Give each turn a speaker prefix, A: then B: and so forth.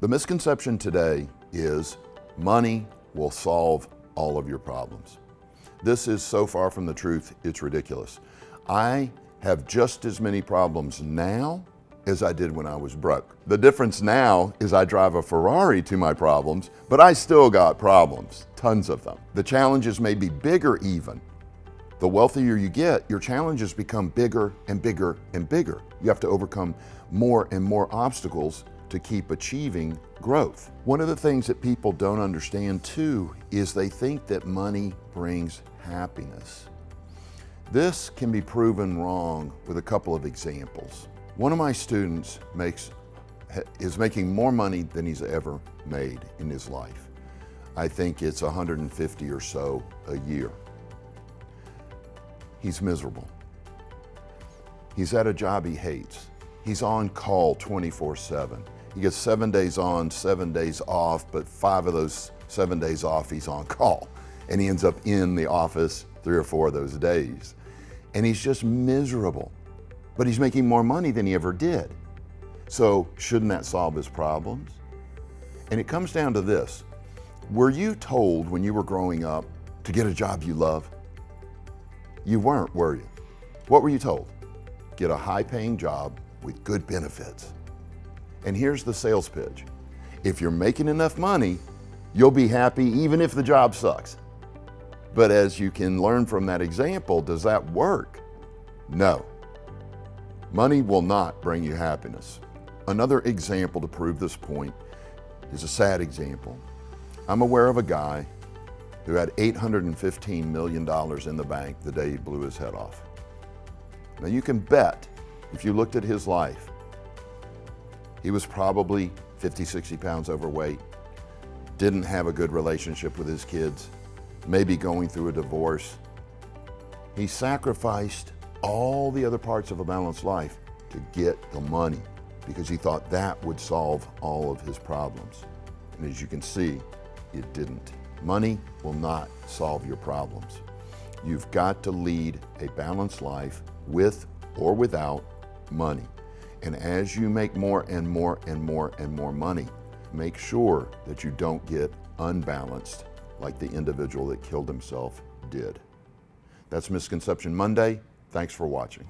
A: The misconception today is money will solve all of your problems. This is so far from the truth, it's ridiculous. I have just as many problems now as I did when I was broke. The difference now is I drive a Ferrari to my problems, but I still got problems, tons of them. The challenges may be bigger even. The wealthier you get, your challenges become bigger and bigger and bigger. You have to overcome more and more obstacles to keep achieving growth. One of the things that people don't understand too is they think that money brings happiness. This can be proven wrong with a couple of examples. One of my students is making more money than he's ever made in his life. I think it's 150 or so a year. He's miserable. He's at a job he hates. He's on call 24/7. He gets 7 days on, 7 days off, but 5 of those 7 days off, he's on call. And he ends up in the office 3 or 4 of those days. And he's just miserable. But he's making more money than he ever did. So shouldn't that solve his problems? And it comes down to this. Were you told when you were growing up to get a job you love? You weren't, were you? What were you told? Get a high-paying job with good benefits. And here's the sales pitch. If you're making enough money, you'll be happy even if the job sucks. But as you can learn from that example, does that work? No. Money will not bring you happiness. Another example to prove this point is a sad example. I'm aware of a guy who had $815 million in the bank the day he blew his head off. Now you can bet, if you looked at his life, he was probably 50, 60 pounds overweight, didn't have a good relationship with his kids, maybe going through a divorce. He sacrificed all the other parts of a balanced life to get the money because he thought that would solve all of his problems. And as you can see, it didn't. Money will not solve your problems. You've got to lead a balanced life with or without money. And as you make more and more and more and more money, make sure that you don't get unbalanced like the individual that killed himself did. That's Misconception Monday. Thanks for watching.